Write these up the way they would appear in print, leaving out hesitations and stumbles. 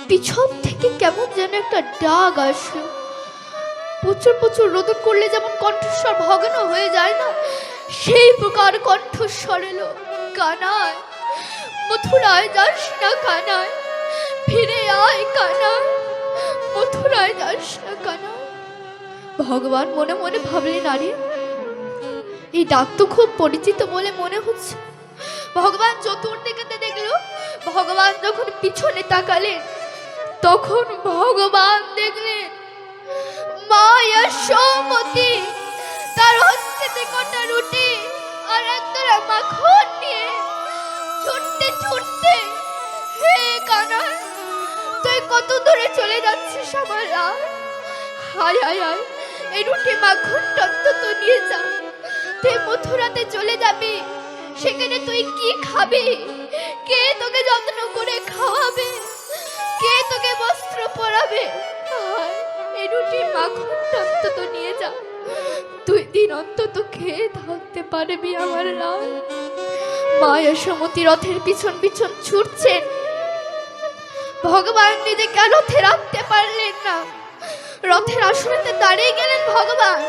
পিছন থেকে কেমন যেন একটা ডাক আসলো। প্রচুর প্রচুর রোদন করলে যেমন কণ্ঠস্বর ভগ্ন হয়ে যায় না, সেই প্রকার কণ্ঠস্বর এলো। কানাই, মথুরায় যাস না কানাই, ফিরে আয় কানাই, মথুরায় যাস না কানাই। ভগবান মনে মনে ভাবলেন, আরে এই ডাক তো খুব পরিচিত বলে মনে হচ্ছে। ভগবান চতুর্দিকে দেখলো। ভগবান যখন পিছনে তাকালেন, তখন ভগবান দেখলেন মা যশোমতী তার হস্তে কটা রুটি আর একটা মাখন নিয়ে ছুটতে ছুটতে, হে কানাই, তুই কত দূরে চলে যাচ্ছিস আমার রাত? হায় হায় হায়, এই রুটি মাখনটা অন্তত নিয়ে যা। তুই মথুরাতে চলে যাবি, সেখানে তুই কি খাবি? কে তোকে যত্ন করে খাওয়াবে? কে তোকে বস্ত্র পরাবে? এই রুটি মাখনটা অন্তত নিয়ে যা, 2 দিন অন্তত খেয়ে থাকতে পারবি আমার রাত। মা যশোমতী রথের পিছন পিছন ছুটছেন। ভগবান নিজেকে রথে রাখতে পারলেন না। রথের আসনেতে দাঁড়িয়ে গেলেন ভগবান,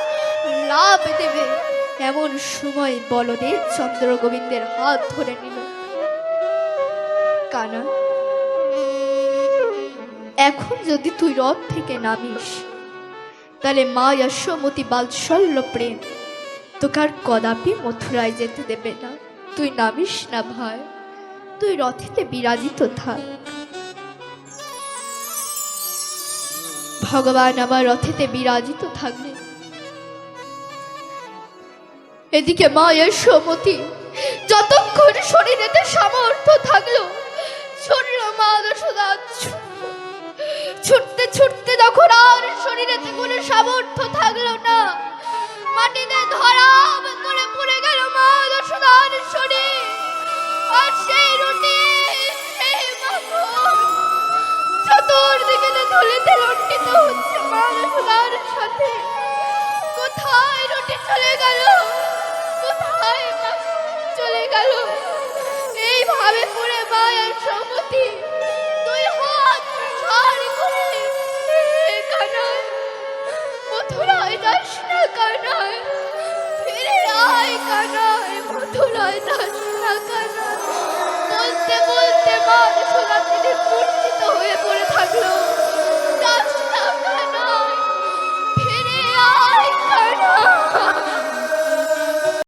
লাভ দেবে এমন সময় বলদেব চন্দ্র গোবিন্দের হাত ধরে নিল। কানা, এখন যদি তুই রথ থেকে নামিস, তাহলে মা যশোমতী বাৎসল্য প্রেম তোকে আর কদাপি মথুরায় যেতে দেবে না। তুই নামিস না ভাই, তুই রথেতে বিরাজিত থাক। ভগবান আমার রথেতে বিরাজিত থাকলেন। এদিকে মা যশোমতী যতক্ষণ শরীরেতে সামর্থ্য থাকলো ছুটল মা যশোদা। ছুটতে ছুটতে যখন আর শরীরেতে কোনো সামর্থ্য থাকলো না, মাটিতে ধরাম করে পড়ে গেল মা যশোদার শরীর। আর সেই রুটি, সেই মাখন চতুর্দিকে ধুলিতে লণ্ঠিত হচ্ছে মা যশোদার সাথে। কোথায় রুটি চলে গেল, কোথায় মাখন চলে গেল? এইভাবে পড়ে মা যশোমতী 2 হাত প্রসার করে, কানাই, মথুরায় যাস না কানাই, ফিরে আয় কানাই, মথুরায় যাস না কানাই বলতে বলতে মা যশোদা তিনি মূর্ছিত হয়ে পড়ে থাকলো।